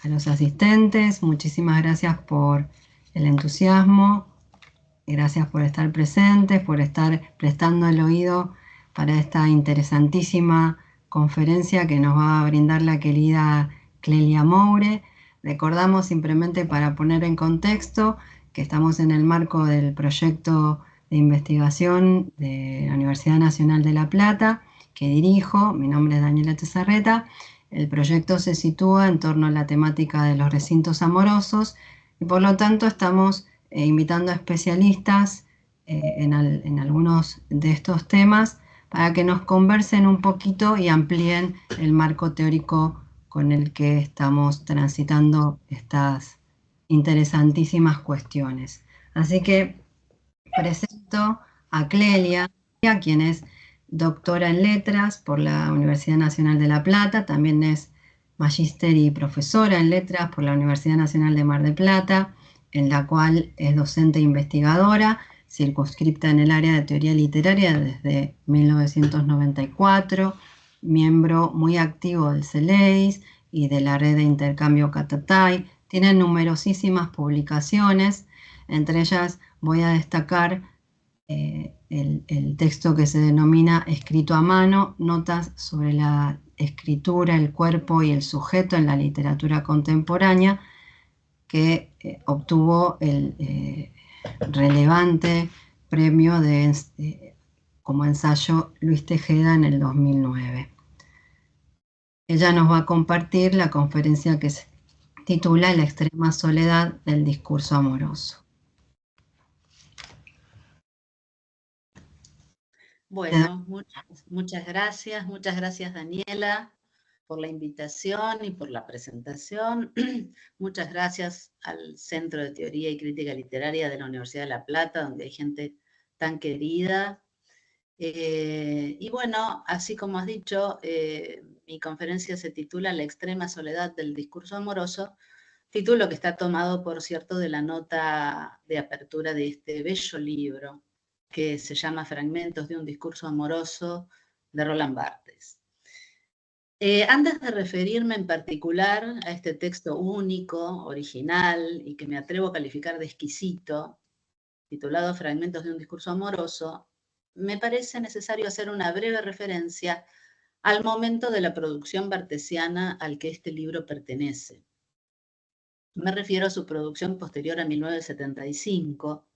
A los asistentes, muchísimas gracias por el entusiasmo, gracias por estar presentes, por estar prestando el oído para esta interesantísima conferencia que nos va a brindar la querida Clelia Moure. Recordamos simplemente para poner en contexto que estamos en el marco del proyecto de investigación de la Universidad Nacional de La Plata, que dirijo. Mi nombre es Daniela Tezarreta. El proyecto se sitúa en torno a la temática de los recintos amorosos y por lo tanto estamos invitando a especialistas en algunos de estos temas para que nos conversen un poquito y amplíen el marco teórico con el que estamos transitando estas interesantísimas cuestiones. Así que presento a Clelia, quien es doctora en letras por la Universidad Nacional de La Plata, también es magíster y profesora en letras por la Universidad Nacional de Mar del Plata, en la cual es docente e investigadora, circunscripta en el área de teoría literaria desde 1994, miembro muy activo del CELEIS y de la red de intercambio Catatai. Tiene numerosísimas publicaciones, entre ellas voy a destacar el texto que se denomina Escrito a mano, notas sobre la escritura, el cuerpo y el sujeto en la literatura contemporánea, que obtuvo el relevante premio como ensayo Luis Tejeda en el 2009. Ella nos va a compartir la conferencia que se titula La extrema soledad del discurso amoroso. Bueno, muchas gracias Daniela por la invitación y por la presentación. Muchas gracias al Centro de Teoría y Crítica Literaria de la Universidad de La Plata, donde hay gente tan querida. Y bueno, así como has dicho, mi conferencia se titula La extrema soledad del discurso amoroso, título que está tomado, por cierto, de la nota de apertura de este bello libro, que se llama Fragmentos de un discurso amoroso, de Roland Barthes. Antes de referirme en particular a este texto único, original, y que me atrevo a calificar de exquisito, titulado Fragmentos de un discurso amoroso, me parece necesario hacer una breve referencia al momento de la producción barthesiana al que este libro pertenece. Me refiero a su producción posterior a 1975,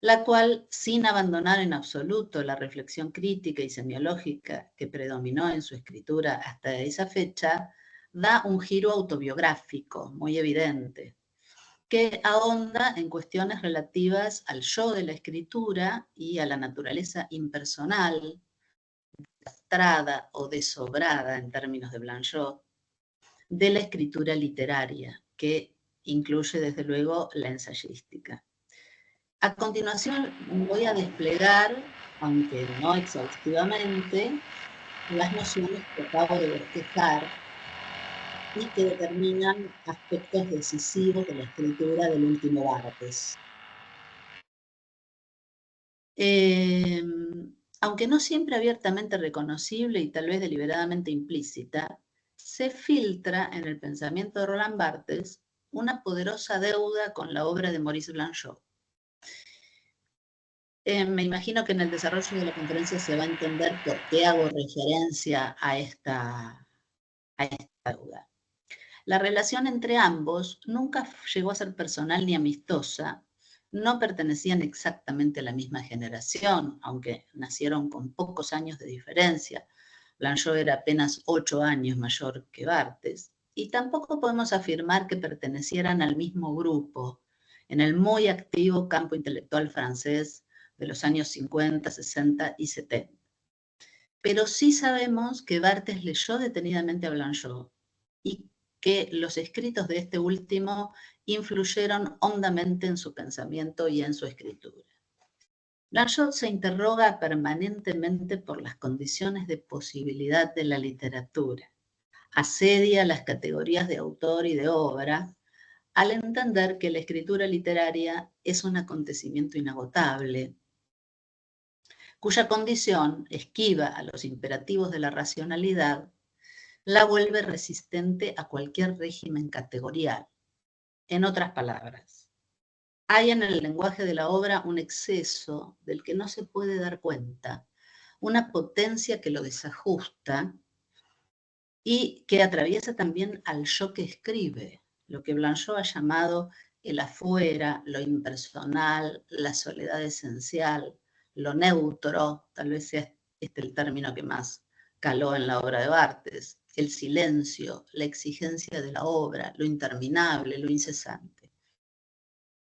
la cual, sin abandonar en absoluto la reflexión crítica y semiológica que predominó en su escritura hasta esa fecha, da un giro autobiográfico muy evidente, que ahonda en cuestiones relativas al yo de la escritura y a la naturaleza impersonal, castrada o desobrada en términos de Blanchot, de la escritura literaria, que incluye desde luego la ensayística. A continuación voy a desplegar, aunque no exhaustivamente, las nociones que acabo de bosquejar y que determinan aspectos decisivos de la escritura del último Barthes. Aunque no siempre abiertamente reconocible y tal vez deliberadamente implícita, se filtra en el pensamiento de Roland Barthes una poderosa deuda con la obra de Maurice Blanchot. Me imagino que en el desarrollo de la conferencia se va a entender por qué hago referencia a esta deuda. La relación entre ambos nunca llegó a ser personal ni amistosa, no pertenecían exactamente a la misma generación, aunque nacieron con pocos años de diferencia. Blanchot era apenas 8 años mayor que Barthes, y tampoco podemos afirmar que pertenecieran al mismo grupo en el muy activo campo intelectual francés de los años 50, 60 y 70. Pero sí sabemos que Barthes leyó detenidamente a Blanchot y que los escritos de este último influyeron hondamente en su pensamiento y en su escritura. Blanchot se interroga permanentemente por las condiciones de posibilidad de la literatura, asedia las categorías de autor y de obra, al entender que la escritura literaria es un acontecimiento inagotable, cuya condición esquiva a los imperativos de la racionalidad, la vuelve resistente a cualquier régimen categorial. En otras palabras, hay en el lenguaje de la obra un exceso del que no se puede dar cuenta, una potencia que lo desajusta y que atraviesa también al yo que escribe, lo que Blanchot ha llamado el afuera, lo impersonal, la soledad esencial, lo neutro, tal vez sea este el término que más caló en la obra de Barthes, el silencio, la exigencia de la obra, lo interminable, lo incesante.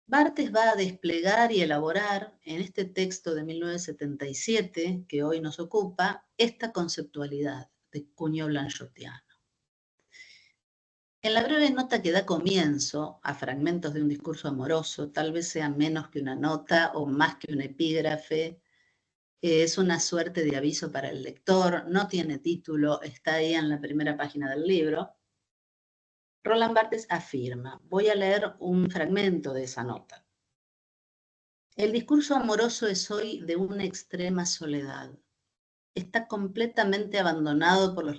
Barthes va a desplegar y elaborar en este texto de 1977, que hoy nos ocupa, esta conceptualidad de cuño blanchotiano. En la breve nota que da comienzo a fragmentos de un discurso amoroso, tal vez sea menos que una nota o más que un epígrafe, es una suerte de aviso para el lector, no tiene título, está ahí en la primera página del libro. Roland Barthes afirma, voy a leer un fragmento de esa nota. El discurso amoroso es hoy de una extrema soledad. Está completamente abandonado por los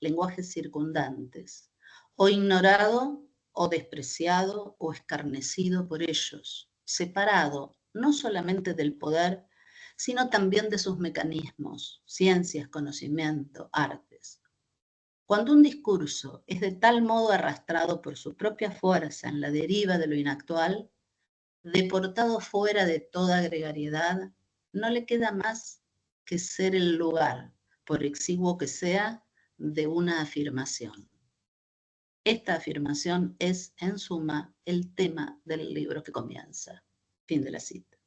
lenguajes circundantes, o ignorado, o despreciado, o escarnecido por ellos, separado no solamente del poder, sino también de sus mecanismos, ciencias, conocimiento, artes. Cuando un discurso es de tal modo arrastrado por su propia fuerza en la deriva de lo inactual, deportado fuera de toda gregariedad, no le queda más que ser el lugar, por exiguo que sea, de una afirmación. Esta afirmación es, en suma, el tema del libro que comienza. Fin de la cita.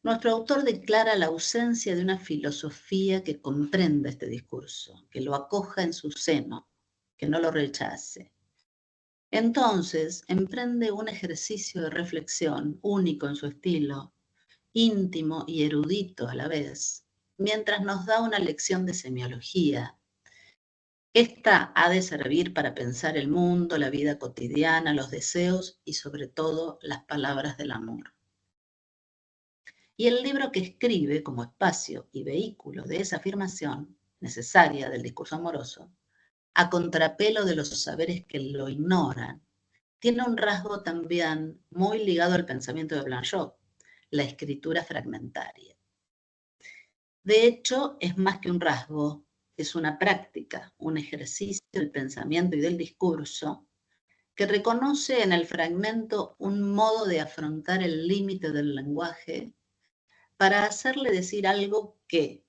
Nuestro autor declara la ausencia de una filosofía que comprenda este discurso, que lo acoja en su seno, que no lo rechace. Entonces, emprende un ejercicio de reflexión único en su estilo, íntimo y erudito a la vez, mientras nos da una lección de semiología. Esta ha de servir para pensar el mundo, la vida cotidiana, los deseos y sobre todo las palabras del amor. Y el libro que escribe como espacio y vehículo de esa afirmación necesaria del discurso amoroso, a contrapelo de los saberes que lo ignoran, tiene un rasgo también muy ligado al pensamiento de Blanchot, la escritura fragmentaria. De hecho, es más que un rasgo, es una práctica, un ejercicio del pensamiento y del discurso que reconoce en el fragmento un modo de afrontar el límite del lenguaje para hacerle decir algo que,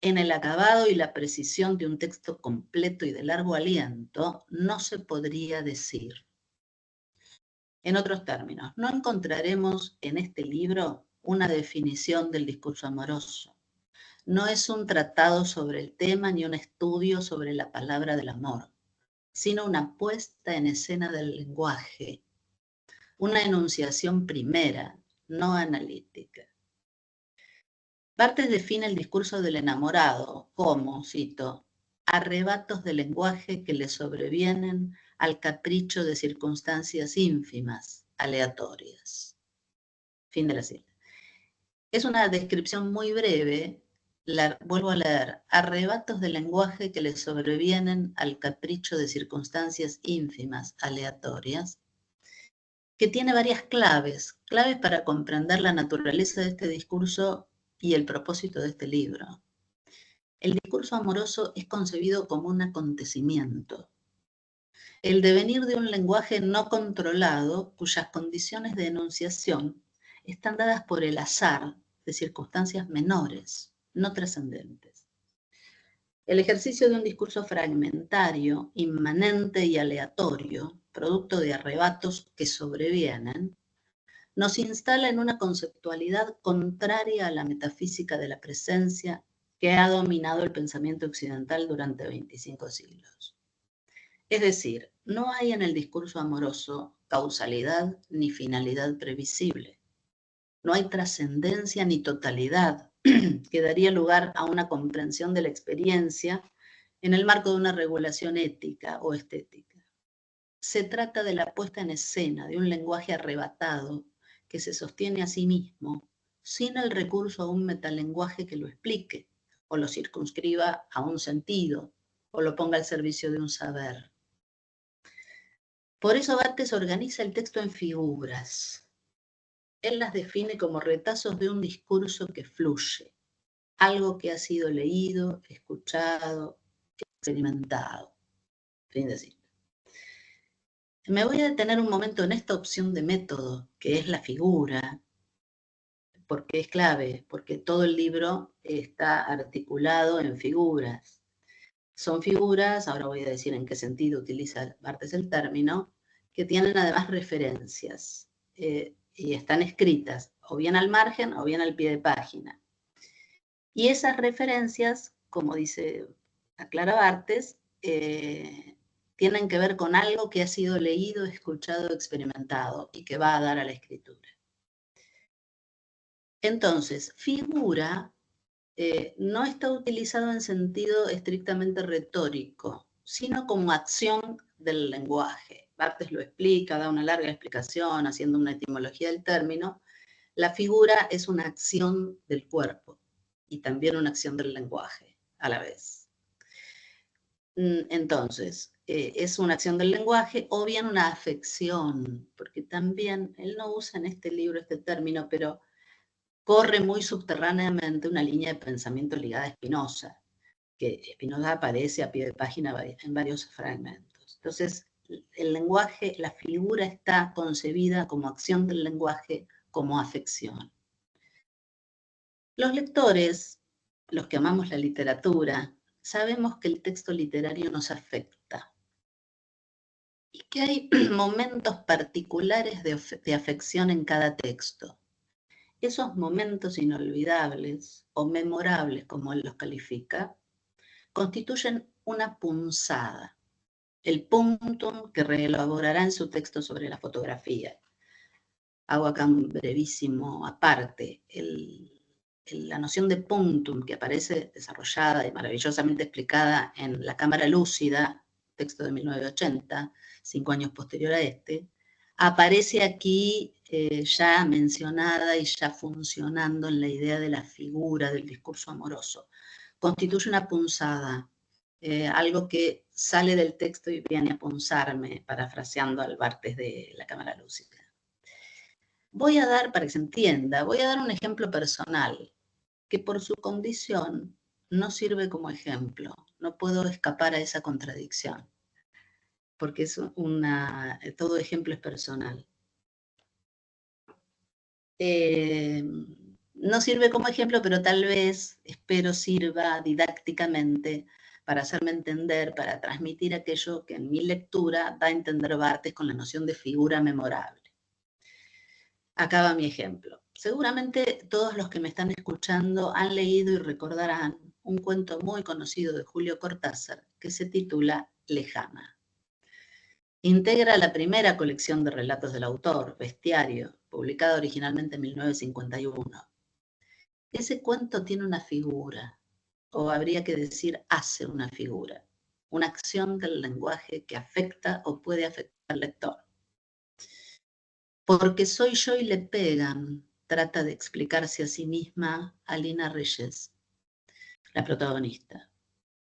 en el acabado y la precisión de un texto completo y de largo aliento, no se podría decir. En otros términos, no encontraremos en este libro una definición del discurso amoroso. No es un tratado sobre el tema ni un estudio sobre la palabra del amor, sino una puesta en escena del lenguaje, una enunciación primera, no analítica. Barthes define el discurso del enamorado como, cito, arrebatos de lenguaje que le sobrevienen al capricho de circunstancias ínfimas, aleatorias. Fin de la cita. Es una descripción muy breve, vuelvo a leer, arrebatos de lenguaje que le sobrevienen al capricho de circunstancias ínfimas, aleatorias, que tiene varias claves para comprender la naturaleza de este discurso y el propósito de este libro. El discurso amoroso es concebido como un acontecimiento, el devenir de un lenguaje no controlado cuyas condiciones de enunciación están dadas por el azar de circunstancias menores, no trascendentes. El ejercicio de un discurso fragmentario, inmanente y aleatorio, producto de arrebatos que sobrevienen, nos instala en una conceptualidad contraria a la metafísica de la presencia que ha dominado el pensamiento occidental durante 25 siglos. Es decir, no hay en el discurso amoroso causalidad ni finalidad previsible. No hay trascendencia ni totalidad que daría lugar a una comprensión de la experiencia en el marco de una regulación ética o estética. Se trata de la puesta en escena de un lenguaje arrebatado que se sostiene a sí mismo sin el recurso a un metalenguaje que lo explique o lo circunscriba a un sentido o lo ponga al servicio de un saber. Por eso Barthes organiza el texto en figuras. Él las define como retazos de un discurso que fluye, algo que ha sido leído, escuchado, experimentado. Fin de cita. Me voy a detener un momento en esta opción de método, que es la figura, porque es clave, porque todo el libro está articulado en figuras. Son figuras, ahora voy a decir en qué sentido utiliza Barthes el término, que tienen además referencias y están escritas o bien al margen o bien al pie de página. Y esas referencias, como dice aclara Barthes, tienen que ver con algo que ha sido leído, escuchado, experimentado y que va a dar a la escritura. Entonces, figura no está utilizado en sentido estrictamente retórico, sino como acción del lenguaje. Barthes lo explica, da una larga explicación, haciendo una etimología del término. La figura es una acción del cuerpo y también una acción del lenguaje a la vez. Entonces, es una acción del lenguaje o bien una afección, porque también él no usa en este libro este término, pero corre muy subterráneamente una línea de pensamiento ligada a Spinoza, que Spinoza aparece a pie de página en varios fragmentos. Entonces, el lenguaje, la figura está concebida como acción del lenguaje, como afección. Los lectores, los que amamos la literatura, sabemos que el texto literario nos afecta y que hay momentos particulares de afección en cada texto. Esos momentos inolvidables o memorables, como él los califica, constituyen una punzada, el puntum que reelaborará en su texto sobre la fotografía. Hago acá un brevísimo aparte. La noción de puntum que aparece desarrollada y maravillosamente explicada en La Cámara Lúcida, texto de 1980, 5 años posterior a este, aparece aquí ya mencionada y ya funcionando en la idea de la figura del discurso amoroso. Constituye una punzada, algo que sale del texto y viene a punzarme, parafraseando al Barthes de La Cámara Lúcida. Voy a dar, para que se entienda, voy a dar un ejemplo personal, que por su condición no sirve como ejemplo. No puedo escapar a esa contradicción, porque es todo ejemplo es personal. No sirve como ejemplo, pero tal vez, espero, sirva didácticamente para hacerme entender, para transmitir aquello que en mi lectura da a entender Barthes con la noción de figura memorable. Acá va mi ejemplo. Seguramente todos los que me están escuchando han leído y recordarán un cuento muy conocido de Julio Cortázar que se titula Lejana. Integra la primera colección de relatos del autor, Bestiario, publicada originalmente en 1951. Ese cuento tiene una figura, o habría que decir hace una figura, una acción del lenguaje que afecta o puede afectar al lector. Porque soy yo y le pegan, trata de explicarse a sí misma Alina Reyes, la protagonista.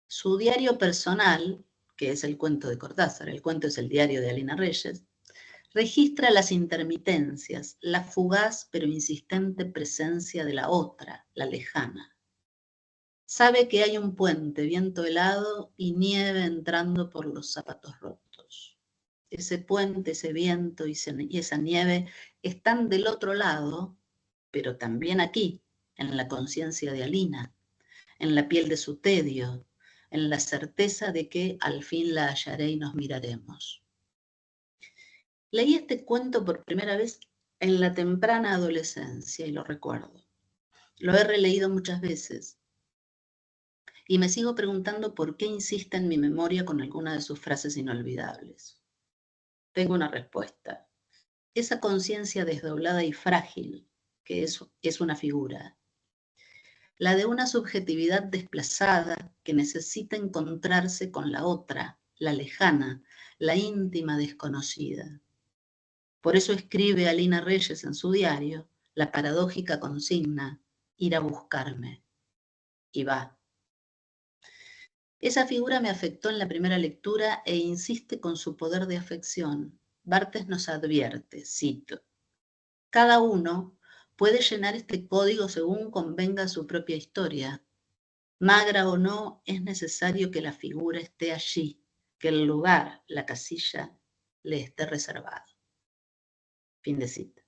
Su diario personal, que es el cuento de Cortázar, el cuento es el diario de Alina Reyes, registra las intermitencias, la fugaz pero insistente presencia de la otra, la lejana. Sabe que hay un puente, viento helado y nieve entrando por los zapatos rotos. Ese puente, ese viento y esa nieve están del otro lado, pero también aquí, en la conciencia de Alina, en la piel de su tedio, en la certeza de que al fin la hallaré y nos miraremos. Leí este cuento por primera vez en la temprana adolescencia y lo recuerdo. Lo he releído muchas veces y me sigo preguntando por qué insiste en mi memoria con alguna de sus frases inolvidables. Tengo una respuesta. Esa conciencia desdoblada y frágil, que es una figura. La de una subjetividad desplazada que necesita encontrarse con la otra, la lejana, la íntima desconocida. Por eso escribe Alina Reyes en su diario la paradójica consigna, ir a buscarme. Y va. Esa figura me afectó en la primera lectura e insiste con su poder de afección. Barthes nos advierte, cito, cada uno puede llenar este código según convenga su propia historia. Magra o no, es necesario que la figura esté allí, que el lugar, la casilla, le esté reservado. Fin de cita.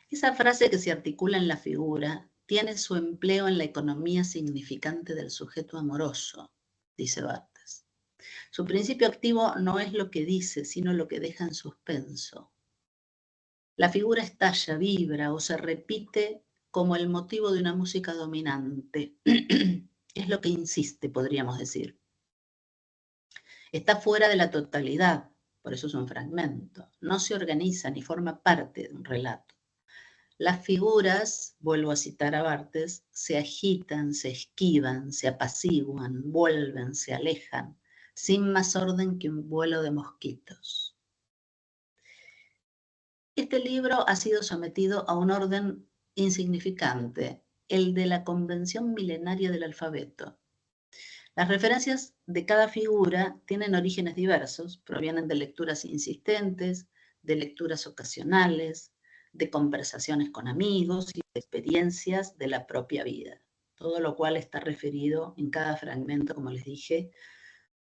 Esa frase que se articula en la figura tiene su empleo en la economía significante del sujeto amoroso, dice Barthes. Su principio activo no es lo que dice, sino lo que deja en suspenso. La figura estalla, vibra o se repite como el motivo de una música dominante. Es lo que insiste, podríamos decir. Está fuera de la totalidad, por eso es un fragmento. No se organiza ni forma parte de un relato. Las figuras, vuelvo a citar a Barthes, se agitan, se esquivan, se apaciguan, vuelven, se alejan, sin más orden que un vuelo de mosquitos. Este libro ha sido sometido a un orden insignificante, el de la convención milenaria del alfabeto. Las referencias de cada figura tienen orígenes diversos, provienen de lecturas insistentes, de lecturas ocasionales, de conversaciones con amigos y de experiencias de la propia vida. Todo lo cual está referido en cada fragmento, como les dije,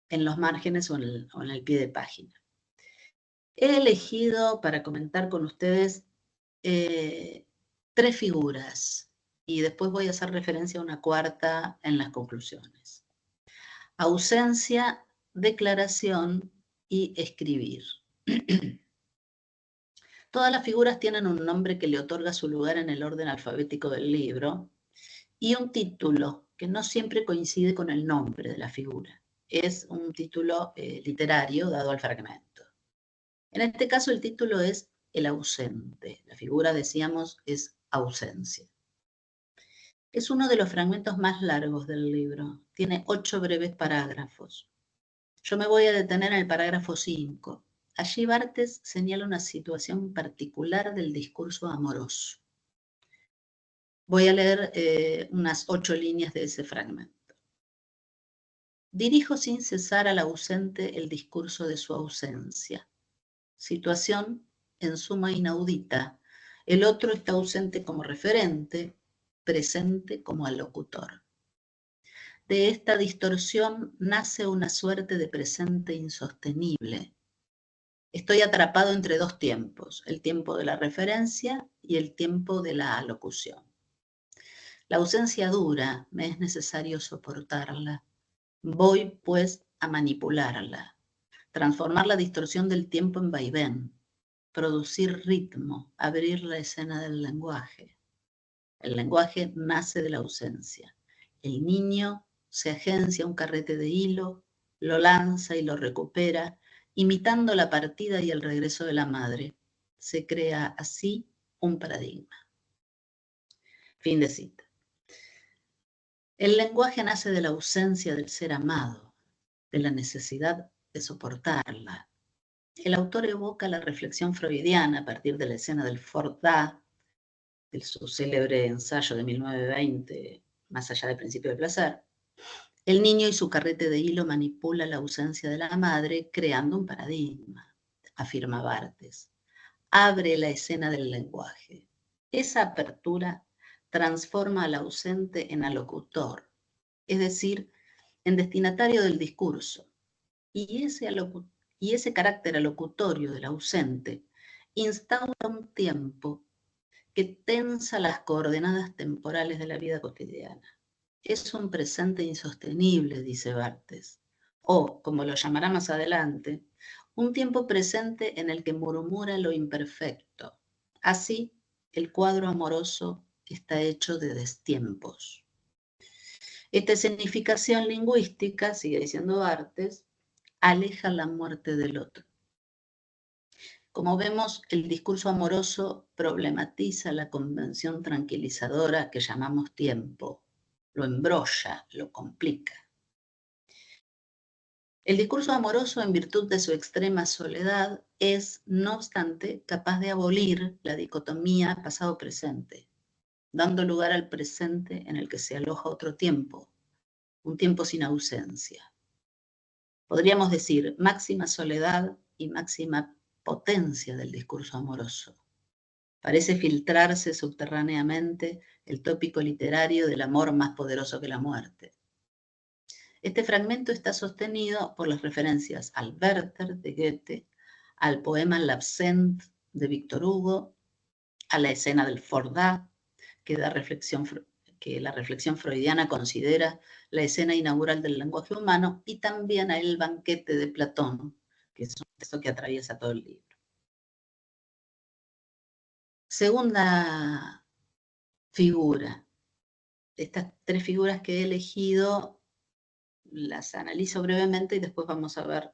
en los márgenes o en el pie de página. He elegido para comentar con ustedes 3 figuras y después voy a hacer referencia a una cuarta en las conclusiones. Ausencia, declaración y escribir. Todas las figuras tienen un nombre que le otorga su lugar en el orden alfabético del libro y un título que no siempre coincide con el nombre de la figura. Es un título literario dado al fragmento. En este caso el título es El ausente. La figura, decíamos, es ausencia. Es uno de los fragmentos más largos del libro. Tiene 8 breves parágrafos. Yo me voy a detener en el parágrafo 5. Allí Barthes señala una situación particular del discurso amoroso. Voy a leer unas 8 líneas de ese fragmento. Dirijo sin cesar al ausente el discurso de su ausencia. Situación en suma inaudita. El otro está ausente como referente, presente como alocutor. De esta distorsión nace una suerte de presente insostenible. Estoy atrapado entre 2 tiempos, el tiempo de la referencia y el tiempo de la alocución. La ausencia dura, me es necesario soportarla. Voy, pues, a manipularla, transformar la distorsión del tiempo en vaivén, producir ritmo, abrir la escena del lenguaje. El lenguaje nace de la ausencia. El niño se agencia un carrete de hilo, lo lanza y lo recupera, imitando la partida y el regreso de la madre. Se crea así un paradigma. Fin de cita. El lenguaje nace de la ausencia del ser amado, de la necesidad de soportarla. El autor evoca la reflexión freudiana a partir de la escena del Fort Da, de su célebre ensayo de 1920, Más allá del principio del placer. El niño y su carrete de hilo manipula la ausencia de la madre, creando un paradigma, afirma Barthes. Abre la escena del lenguaje. Esa apertura transforma al ausente en alocutor, es decir, en destinatario del discurso. Y ese carácter alocutorio del ausente instaura un tiempo que tensa las coordenadas temporales de la vida cotidiana. Es un presente insostenible, dice Barthes, o, como lo llamará más adelante, un tiempo presente en el que murmura lo imperfecto. Así, el cuadro amoroso está hecho de destiempos. Esta escenificación lingüística, sigue diciendo Barthes, aleja la muerte del otro. Como vemos, el discurso amoroso problematiza la convención tranquilizadora que llamamos tiempo, lo embrolla, lo complica. El discurso amoroso, en virtud de su extrema soledad, es, no obstante, capaz de abolir la dicotomía pasado-presente, dando lugar al presente en el que se aloja otro tiempo, un tiempo sin ausencia. Podríamos decir máxima soledad y máxima potencia del discurso amoroso. Parece filtrarse subterráneamente el tópico literario del amor más poderoso que la muerte. Este fragmento está sostenido por las referencias al Werther de Goethe, al poema L'Absent de Víctor Hugo, a la escena del Fordá, que la reflexión freudiana considera la escena inaugural del lenguaje humano, y también a El banquete de Platón, que es un texto que atraviesa todo el libro. Segunda figura. Estas tres figuras que he elegido las analizo brevemente y después vamos a ver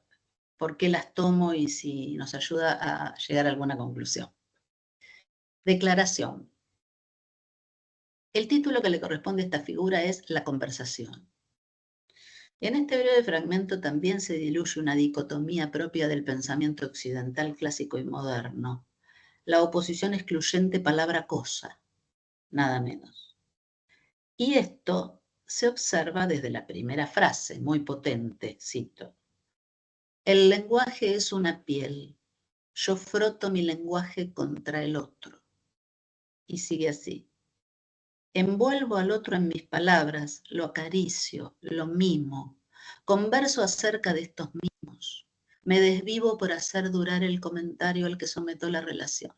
por qué las tomo y si nos ayuda a llegar a alguna conclusión. Declaración. El título que le corresponde a esta figura es La conversación. En este breve fragmento también se diluye una dicotomía propia del pensamiento occidental clásico y moderno, la oposición excluyente palabra-cosa, nada menos. Y esto se observa desde la primera frase, muy potente, cito. El lenguaje es una piel, yo froto mi lenguaje contra el otro. Y sigue así. Envuelvo al otro en mis palabras, lo acaricio, lo mimo, converso acerca de estos mimos, me desvivo por hacer durar el comentario al que someto la relación.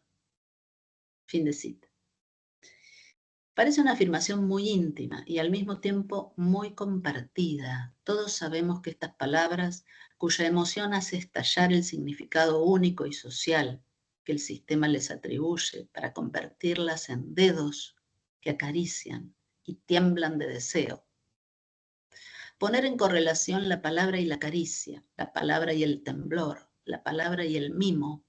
Fin de cita. Parece una afirmación muy íntima y al mismo tiempo muy compartida. Todos sabemos que estas palabras, cuya emoción hace estallar el significado único y social que el sistema les atribuye para convertirlas en dedos que acarician y tiemblan de deseo. Poner en correlación la palabra y la caricia, la palabra y el temblor, la palabra y el mimo,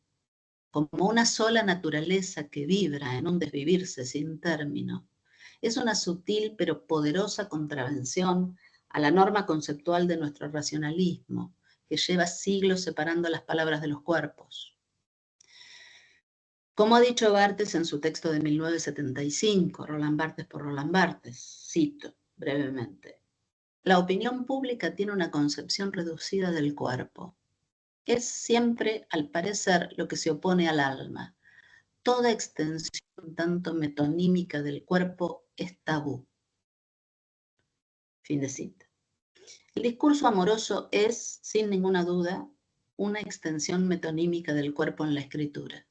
como una sola naturaleza que vibra en un desvivirse sin término, es una sutil pero poderosa contravención a la norma conceptual de nuestro racionalismo, que lleva siglos separando las palabras de los cuerpos. Como ha dicho Barthes en su texto de 1975, Roland Barthes por Roland Barthes, cito brevemente, la opinión pública tiene una concepción reducida del cuerpo. Es siempre, al parecer, lo que se opone al alma. Toda extensión tanto metonímica del cuerpo es tabú. Fin de cita. El discurso amoroso es, sin ninguna duda, una extensión metonímica del cuerpo en la escritura.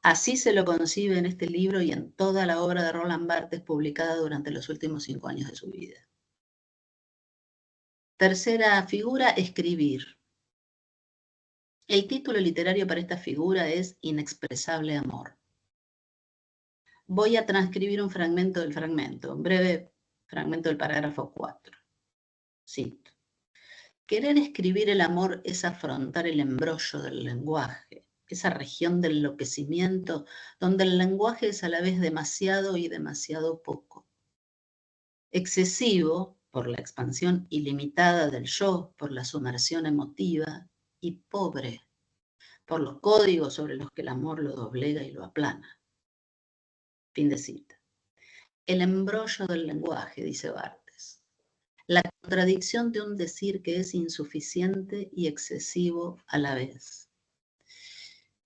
Así se lo concibe en este libro y en toda la obra de Roland Barthes publicada durante los últimos 5 años de su vida. Tercera figura, escribir. El título literario para esta figura es Inexpresable amor. Voy a transcribir un fragmento del fragmento, un breve fragmento del parágrafo 4. Cito. Querer escribir el amor es afrontar el embrollo del lenguaje, esa región del enloquecimiento donde el lenguaje es a la vez demasiado y demasiado poco. Excesivo por la expansión ilimitada del yo, por la sumersión emotiva, y pobre por los códigos sobre los que el amor lo doblega y lo aplana. Fin de cita. El embrollo del lenguaje, dice Barthes. La contradicción de un decir que es insuficiente y excesivo a la vez.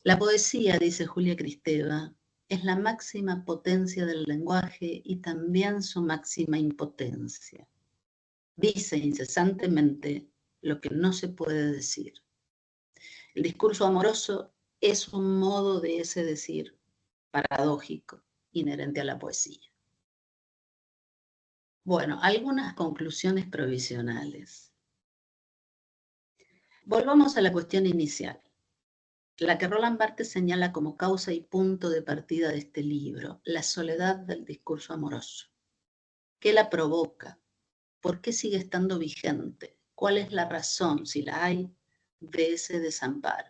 La poesía, dice Julia Kristeva, es la máxima potencia del lenguaje y también su máxima impotencia. Dice incesantemente lo que no se puede decir. El discurso amoroso es un modo de ese decir paradójico, inherente a la poesía. Bueno, algunas conclusiones provisionales. Volvamos a la cuestión inicial, la que Roland Barthes señala como causa y punto de partida de este libro, la soledad del discurso amoroso. ¿Qué la provoca? ¿Por qué sigue estando vigente? ¿Cuál es la razón, si la hay, de ese desamparo?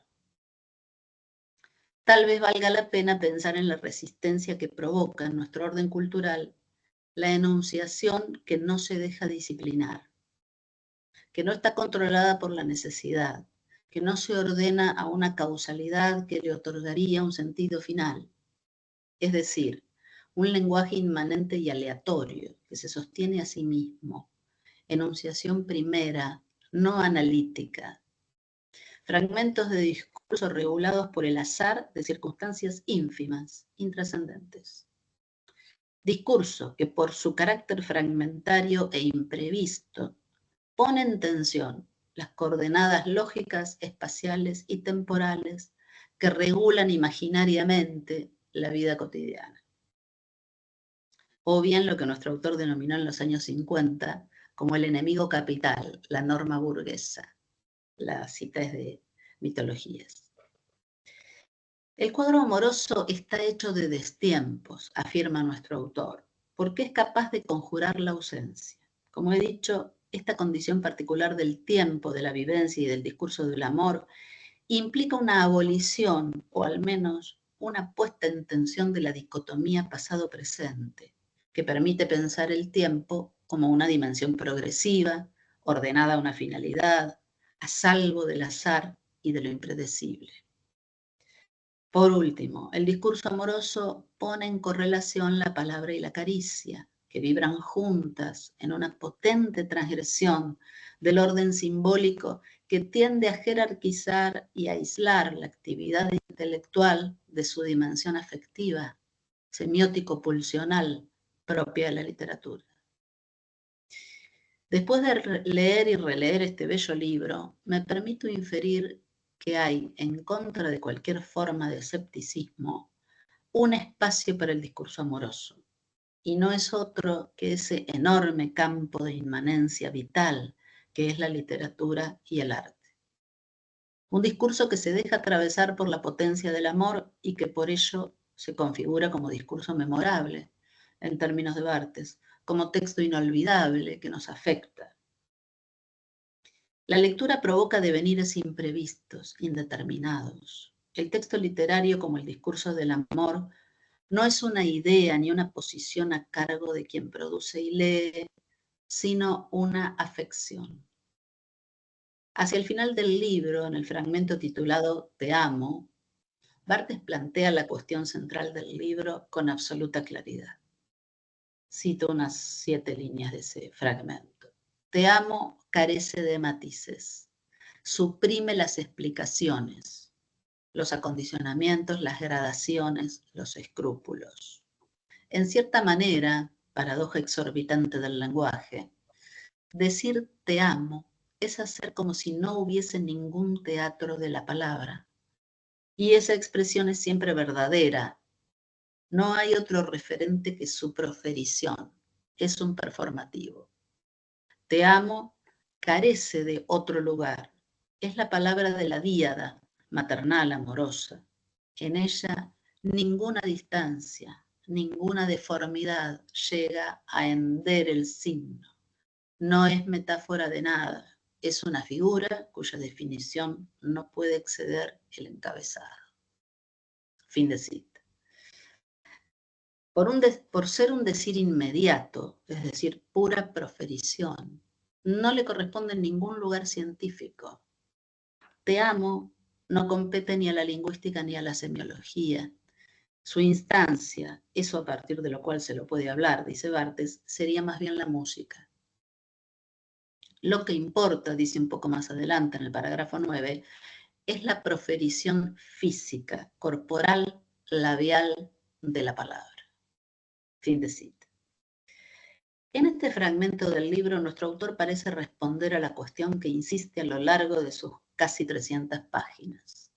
Tal vez valga la pena pensar en la resistencia que provoca en nuestro orden cultural la enunciación que no se deja disciplinar, que no está controlada por la necesidad, que no se ordena a una causalidad que le otorgaría un sentido final. Es decir, un lenguaje inmanente y aleatorio que se sostiene a sí mismo, enunciación primera, no analítica. Fragmentos de discurso regulados por el azar de circunstancias ínfimas, intrascendentes. Discurso que por su carácter fragmentario e imprevisto pone en tensión las coordenadas lógicas, espaciales y temporales que regulan imaginariamente la vida cotidiana. O bien lo que nuestro autor denominó en los años 50 como el enemigo capital, la norma burguesa. La cita es de Mitologías. El cuadro amoroso está hecho de destiempos, afirma nuestro autor, porque es capaz de conjurar la ausencia. Como he dicho, esta condición particular del tiempo, de la vivencia y del discurso del amor implica una abolición, o al menos una puesta en tensión de la dicotomía pasado-presente, que permite pensar el tiempo como una dimensión progresiva, ordenada a una finalidad, a salvo del azar y de lo impredecible. Por último, el discurso amoroso pone en correlación la palabra y la caricia, que vibran juntas en una potente transgresión del orden simbólico que tiende a jerarquizar y aislar la actividad intelectual de su dimensión afectiva, semiótico-pulsional, propia de la literatura. Después de leer y releer este bello libro, me permito inferir que hay, en contra de cualquier forma de escepticismo, un espacio para el discurso amoroso, y no es otro que ese enorme campo de inmanencia vital que es la literatura y el arte. Un discurso que se deja atravesar por la potencia del amor y que por ello se configura como discurso memorable, en términos de Barthes, como texto inolvidable que nos afecta. La lectura provoca devenires imprevistos, indeterminados. El texto literario, como el discurso del amor, no es una idea ni una posición a cargo de quien produce y lee, sino una afección. Hacia el final del libro, en el fragmento titulado Te amo, Barthes plantea la cuestión central del libro con absoluta claridad. Cito unas 7 líneas de ese fragmento. Te amo carece de matices, suprime las explicaciones, los acondicionamientos, las gradaciones, los escrúpulos. En cierta manera, paradoja exorbitante del lenguaje, decir te amo es hacer como si no hubiese ningún teatro de la palabra. Y esa expresión es siempre verdadera. No hay otro referente que su proferición. Es un performativo. Te amo carece de otro lugar. Es la palabra de la díada, maternal, amorosa. En ella ninguna distancia, ninguna deformidad llega a hender el signo. No es metáfora de nada, es una figura cuya definición no puede exceder el encabezado. Fin de cita. Por ser un decir inmediato, es decir, pura proferición, no le corresponde en ningún lugar científico. Te amo no compete ni a la lingüística ni a la semiología. Su instancia, eso a partir de lo cual se lo puede hablar, dice Barthes, sería más bien la música. Lo que importa, dice un poco más adelante en el parágrafo 9, es la proferición física, corporal, labial de la palabra. Fin de cita. En este fragmento del libro, nuestro autor parece responder a la cuestión que insiste a lo largo de sus casi 300 páginas.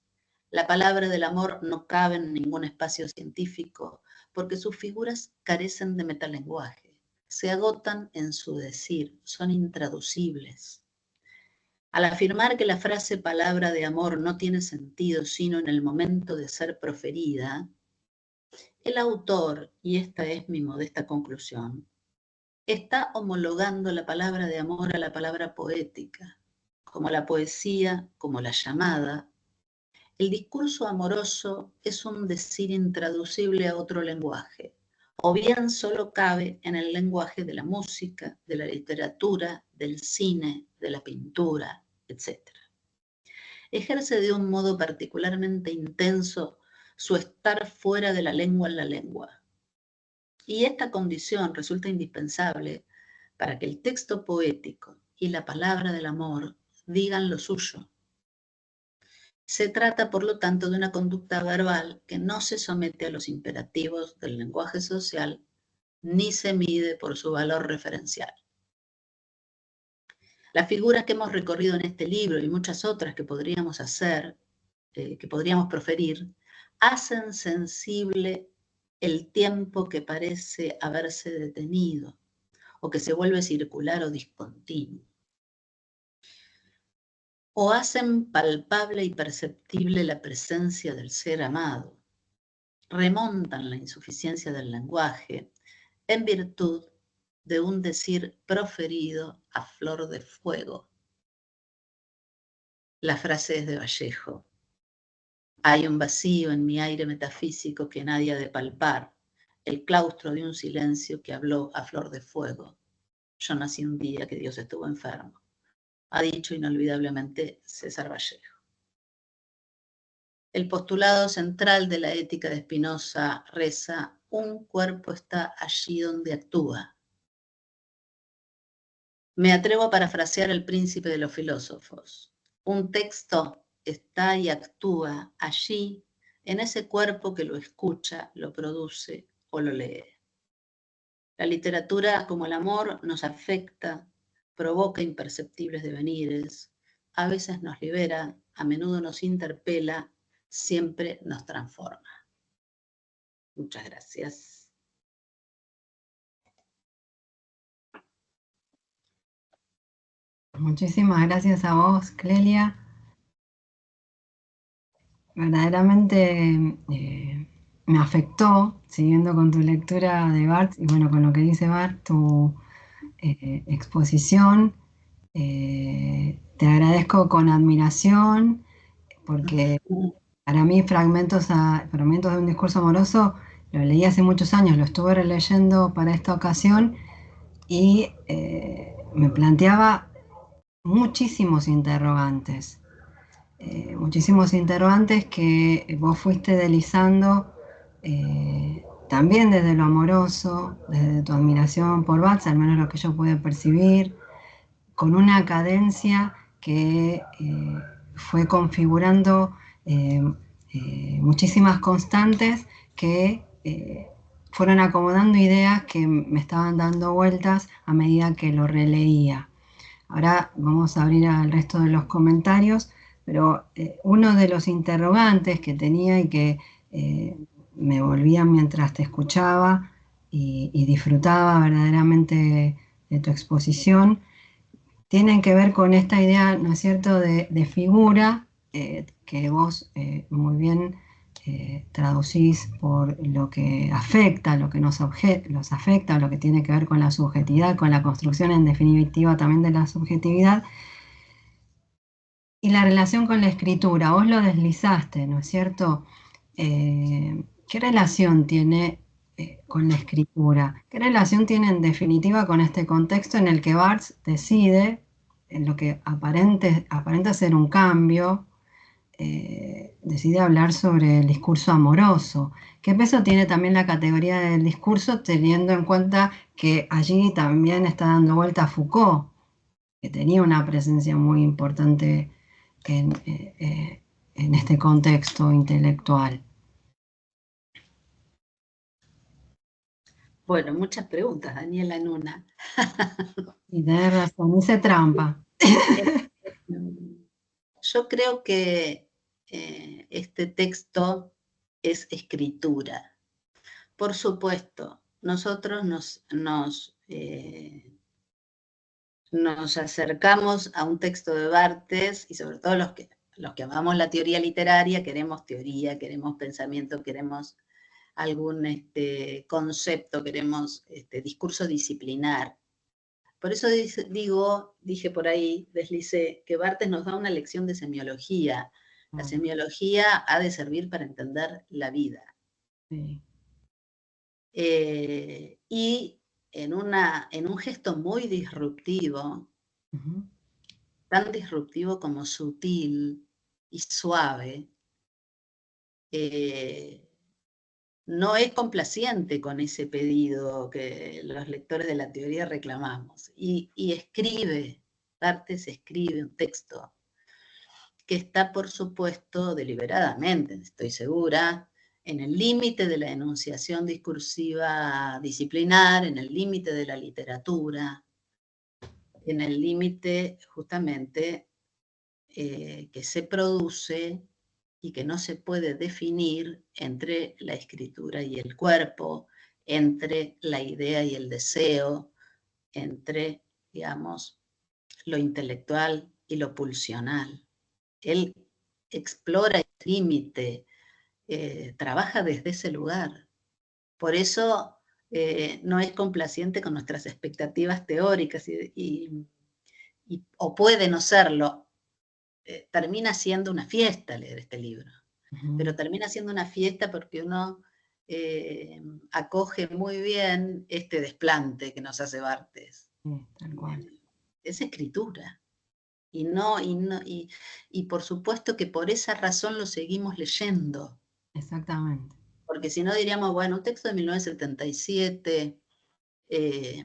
La palabra del amor no cabe en ningún espacio científico porque sus figuras carecen de metalenguaje, se agotan en su decir, son intraducibles. Al afirmar que la frase palabra de amor no tiene sentido sino en el momento de ser proferida, el autor, y esta es mi modesta conclusión, está homologando la palabra de amor a la palabra poética, como la poesía, como la llamada. El discurso amoroso es un decir intraducible a otro lenguaje, o bien solo cabe en el lenguaje de la música, de la literatura, del cine, de la pintura, etc. Ejerce de un modo particularmente intenso su estar fuera de la lengua en la lengua. Y esta condición resulta indispensable para que el texto poético y la palabra del amor digan lo suyo. Se trata, por lo tanto, de una conducta verbal que no se somete a los imperativos del lenguaje social ni se mide por su valor referencial. Las figuras que hemos recorrido en este libro y muchas otras que podríamos hacer, que podríamos proferir, hacen sensible el tiempo que parece haberse detenido o que se vuelve circular o discontinuo. O hacen palpable y perceptible la presencia del ser amado, remontan la insuficiencia del lenguaje en virtud de un decir proferido a flor de fuego. La frase es de Vallejo. Hay un vacío en mi aire metafísico que nadie ha de palpar, el claustro de un silencio que habló a flor de fuego. Yo nací un día que Dios estuvo enfermo, ha dicho inolvidablemente César Vallejo. El postulado central de la ética de Spinoza reza: un cuerpo está allí donde actúa. Me atrevo a parafrasear El Príncipe de los Filósofos. Un texto está y actúa allí, en ese cuerpo que lo escucha, lo produce o lo lee. La literatura, como el amor, nos afecta, provoca imperceptibles devenires, a veces nos libera, a menudo nos interpela, siempre nos transforma. Muchas gracias. Muchísimas gracias a vos, Clelia. Verdaderamente me afectó, siguiendo con tu lectura de Barthes y bueno, con lo que dice Barthes, tu exposición. Te agradezco con admiración porque para mí fragmentos de un discurso amoroso lo leí hace muchos años, lo estuve releyendo para esta ocasión y me planteaba muchísimos interrogantes que vos fuiste deslizando también desde lo amoroso, desde tu admiración por Barthes, al menos lo que yo pude percibir, con una cadencia que fue configurando muchísimas constantes que fueron acomodando ideas que me estaban dando vueltas a medida que lo releía. Ahora vamos a abrir al resto de los comentarios, pero uno de los interrogantes que tenía y que me volvían mientras te escuchaba y disfrutaba verdaderamente de tu exposición, tienen que ver con esta idea, ¿no es cierto?, de figura que vos muy bien traducís por lo que afecta, lo que nos afecta, lo que tiene que ver con la subjetividad, con la construcción en definitiva también de la subjetividad, y la relación con la escritura. Vos lo deslizaste, ¿no es cierto? ¿Qué relación tiene con la escritura? ¿Qué relación tiene en definitiva con este contexto en el que Barthes decide, en lo que aparenta ser un cambio, decide hablar sobre el discurso amoroso? ¿Qué peso tiene también la categoría del discurso, teniendo en cuenta que allí también está dando vuelta Foucault, que tenía una presencia muy importante en este contexto intelectual? Bueno, muchas preguntas, Daniela, en una. Y tenés razón, hice trampa. Yo creo que este texto es escritura. Por supuesto, nosotros nos acercamos a un texto de Barthes, y sobre todo los que amamos la teoría literaria, queremos teoría, queremos pensamiento, queremos algún concepto, queremos discurso disciplinar. Por eso dije por ahí, deslicé, que Barthes nos da una lección de semiología. La semiología ha de servir para entender la vida. Sí. Y en un gesto muy disruptivo, tan disruptivo como sutil y suave, no es complaciente con ese pedido que los lectores de la teoría reclamamos, y escribe Barthes escribe un texto que está, por supuesto, deliberadamente, estoy segura, en el límite de la enunciación discursiva disciplinar, en el límite de la literatura, en el límite justamente que se produce y que no se puede definir entre la escritura y el cuerpo, entre la idea y el deseo, entre, digamos, lo intelectual y lo pulsional. Él explora el límite, trabaja desde ese lugar. Por eso no es complaciente con nuestras expectativas teóricas o puede no serlo. Termina siendo una fiesta leer este libro, pero termina siendo una fiesta porque uno acoge muy bien este desplante que nos hace Barthes. Sí, tal cual. Es escritura. Y por supuesto que por esa razón lo seguimos leyendo. Exactamente. Porque si no diríamos, bueno, un texto de 1977, que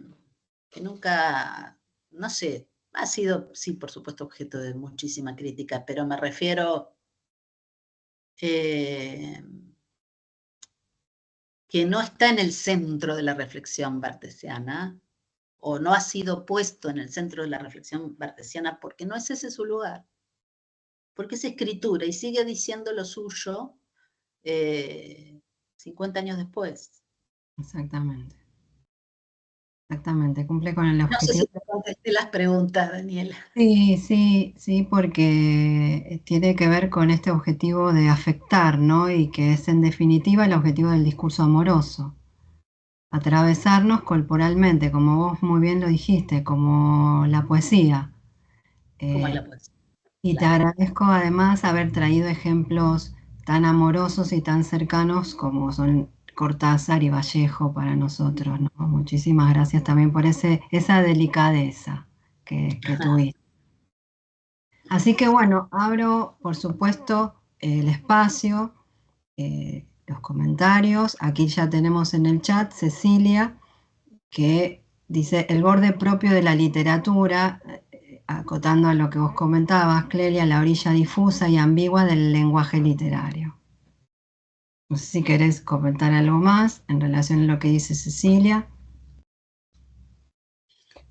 nunca, no sé, ha sido, sí, por supuesto, objeto de muchísima crítica, pero me refiero que no está en el centro de la reflexión bartesiana, o no ha sido puesto en el centro de la reflexión bartesiana, porque no es ese su lugar. Porque es escritura y sigue diciendo lo suyo 50 años después. Exactamente. Exactamente, cumple con el No sé objetivo. si te contesté las preguntas, Daniela. Sí, sí, sí, porque tiene que ver con este objetivo de afectar, ¿no? Y que es en definitiva el objetivo del discurso amoroso. Atravesarnos corporalmente, como vos muy bien lo dijiste, como la poesía. ¿Cómo Eh, es la poesía? y te Claro. agradezco además haber traído ejemplos tan amorosos y tan cercanos como son Cortázar y Vallejo para nosotros, ¿no? Muchísimas gracias también por esa delicadeza que tuviste. Así que bueno, abro por supuesto el espacio, los comentarios. Aquí ya tenemos en el chat Cecilia que dice el borde propio de la literatura, acotando a lo que vos comentabas, Clelia, la orilla difusa y ambigua del lenguaje literario. No sé si querés comentar algo más en relación a lo que dice Cecilia.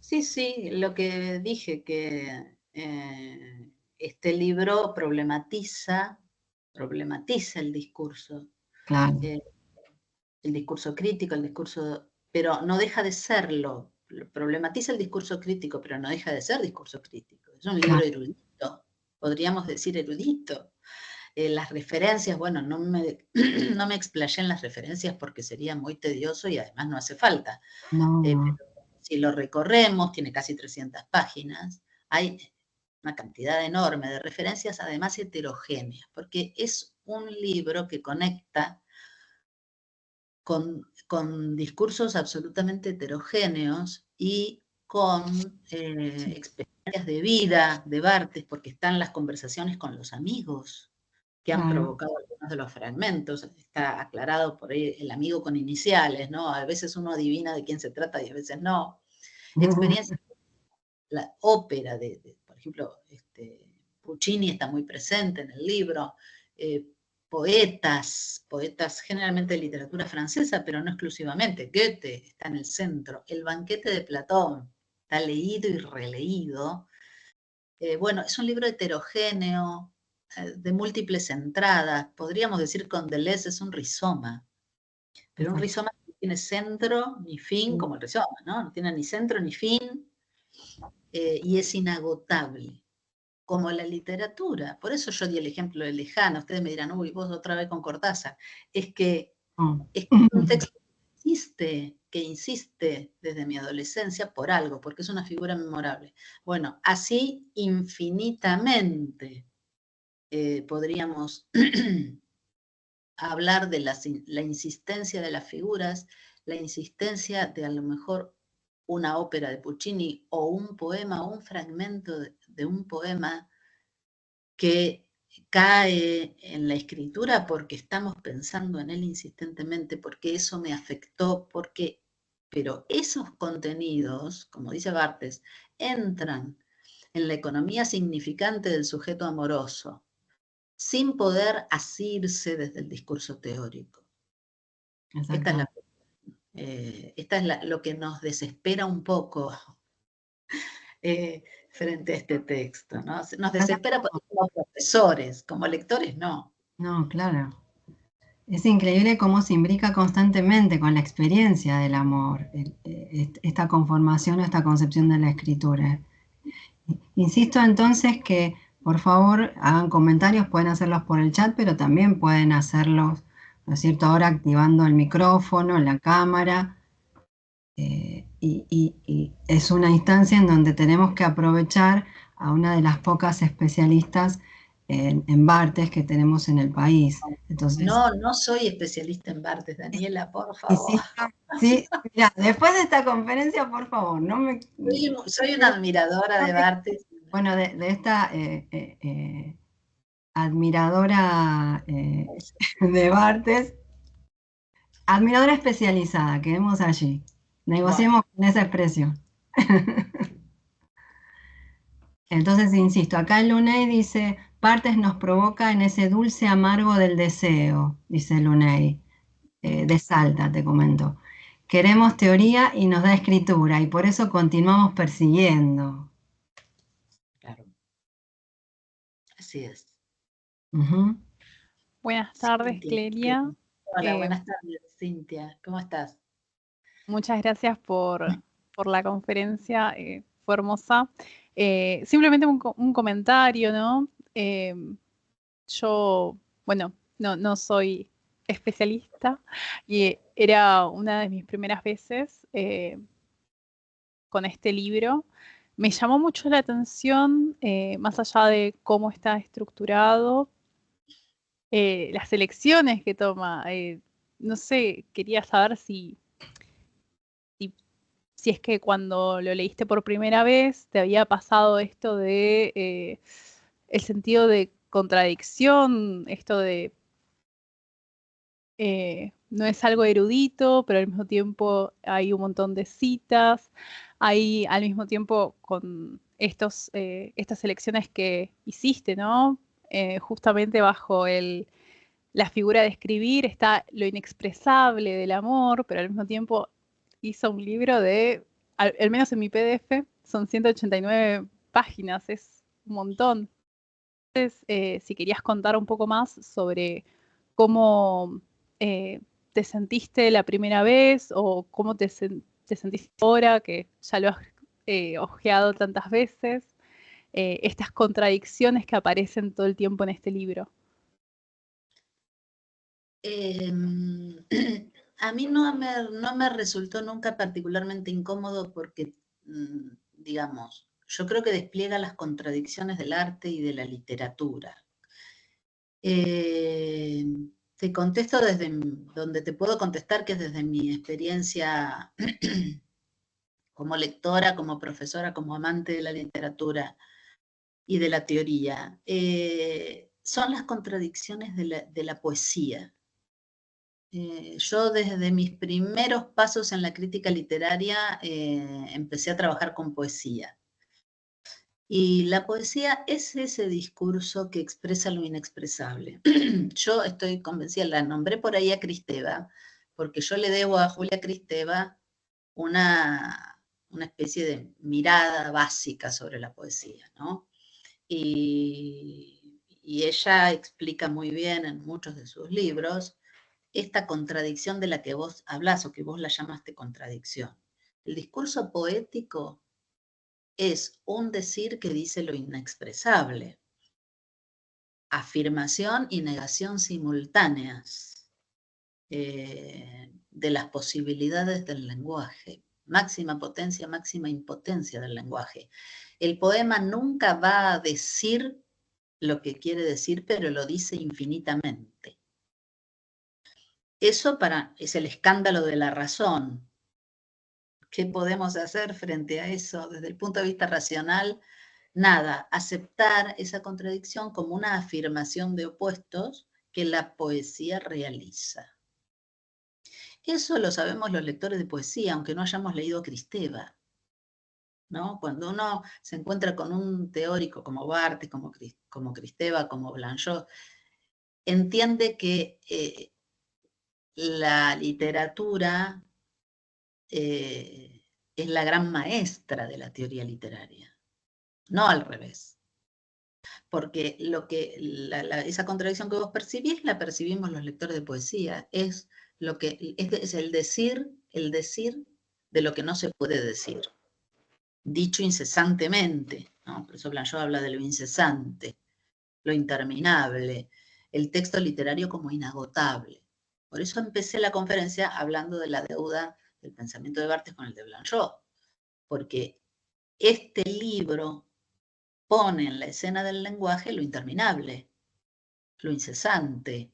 Sí, sí, lo que dije, que este libro problematiza el discurso. Claro, El discurso crítico, pero no deja de serlo. Problematiza el discurso crítico, pero no deja de ser discurso crítico. Es un libro claro. erudito, podríamos decir erudito. Las referencias, bueno, no me, no me explayé en las referencias porque sería muy tedioso y además no hace falta. No, no. Pero si lo recorremos, tiene casi 300 páginas, hay una cantidad enorme de referencias, además heterogéneas, porque es un libro que conecta con discursos absolutamente heterogéneos y con experiencias de vida de Barthes, porque están las conversaciones con los amigos que han Claro. provocado algunos de los fragmentos. Está aclarado por ahí el amigo con iniciales, ¿no? A veces uno adivina de quién se trata y a veces no. Experiencias, la ópera por ejemplo, Puccini está muy presente en el libro, poetas generalmente de literatura francesa, pero no exclusivamente. Goethe está en el centro. El banquete de Platón está leído y releído. Bueno, es un libro heterogéneo, de múltiples entradas. Podríamos decir con Deleuze es un rizoma, pero un rizoma que no tiene centro ni fin como el rizoma, ¿no? No tiene ni centro ni fin y es inagotable como la literatura. Por eso yo di el ejemplo de Lejano. Ustedes me dirán, uy, vos otra vez con Cortázar. Es que es un texto que insiste desde mi adolescencia por algo, porque es una figura memorable. Bueno, así infinitamente podríamos hablar de la insistencia de las figuras, la insistencia de a lo mejor una ópera de Puccini o un poema o un fragmento de un poema que cae en la escritura porque estamos pensando en él insistentemente, porque eso me afectó, pero esos contenidos, como dice Barthes, entran en la economía significante del sujeto amoroso, sin poder asirse desde el discurso teórico. Exacto. Esta es lo que nos desespera un poco frente a este texto, ¿no? Nos desespera como profesores, como lectores no. No, claro. Es increíble cómo se imbrica constantemente con la experiencia del amor, esta conformación o esta concepción de la escritura. Insisto entonces que, por favor, hagan comentarios, pueden hacerlos por el chat, pero también pueden hacerlos, ¿no es cierto?, ahora activando el micrófono, la cámara. Y es una instancia en donde tenemos que aprovechar a una de las pocas especialistas en Barthes que tenemos en el país. Entonces, no soy especialista en Barthes, Daniela, por favor. Sí, mira, después de esta conferencia, por favor, no me... Soy una admiradora de Barthes. Bueno, de esta admiradora de Barthes, admiradora especializada, quedemos allí. Negociemos con esa expresión. Entonces, insisto, acá el Luney dice, Barthes nos provoca en ese dulce amargo del deseo, dice Luney, de Salta, te comento. Queremos teoría y nos da escritura, y por eso continuamos persiguiendo. Claro. Así es. Buenas tardes, Clelia. Hola, buenas tardes, Cintia. ¿Cómo estás? Muchas gracias por la conferencia, fue hermosa. Simplemente un comentario, ¿no? Yo, bueno, no soy especialista y era una de mis primeras veces con este libro. Me llamó mucho la atención, más allá de cómo está estructurado, las elecciones que toma. No sé, quería saber si es que cuando lo leíste por primera vez te había pasado esto de el sentido de contradicción, esto de no es algo erudito, pero al mismo tiempo hay un montón de citas, hay al mismo tiempo con estas elecciones que hiciste, ¿no? Justamente bajo la figura de escribir está lo inexpresable del amor, pero al mismo tiempo hizo un libro de, al menos en mi PDF, son 189 páginas, es un montón. Entonces, si querías contar un poco más sobre cómo te sentiste la primera vez o cómo te sentiste ahora, que ya lo has ojeado tantas veces, estas contradicciones que aparecen todo el tiempo en este libro. A mí no me resultó nunca particularmente incómodo porque, digamos, yo creo que despliega las contradicciones del arte y de la literatura. Te contesto desde donde te puedo contestar, que es desde mi experiencia como lectora, como profesora, como amante de la literatura y de la teoría. Son las contradicciones de la poesía. Yo desde mis primeros pasos en la crítica literaria empecé a trabajar con poesía. Y la poesía es ese discurso que expresa lo inexpresable. Yo estoy convencida, la nombré por ahí a Kristeva, porque yo le debo a Julia Kristeva una especie de mirada básica sobre la poesía, ¿no? Y ella explica muy bien en muchos de sus libros esta contradicción de la que vos hablás o que vos la llamaste contradicción. El discurso poético es un decir que dice lo inexpresable, afirmación y negación simultáneas de las posibilidades del lenguaje, máxima potencia, máxima impotencia del lenguaje. El poema nunca va a decir lo que quiere decir, pero lo dice infinitamente. Eso es el escándalo de la razón. ¿Qué podemos hacer frente a eso desde el punto de vista racional? Nada, aceptar esa contradicción como una afirmación de opuestos que la poesía realiza. Eso lo sabemos los lectores de poesía, aunque no hayamos leído Kristeva. ¿no? Cuando uno se encuentra con un teórico como Barthes, como Kristeva, como Blanchot, entiende que la literatura es la gran maestra de la teoría literaria, no al revés. Porque esa contradicción que vos percibís, la percibimos los lectores de poesía. Es el decir de lo que no se puede decir, dicho incesantemente, ¿no? Por eso Blanchot habla de lo incesante, lo interminable, el texto literario como inagotable. Por eso empecé la conferencia hablando de la deuda del pensamiento de Barthes con el de Blanchot, porque este libro pone en la escena del lenguaje lo interminable, lo incesante,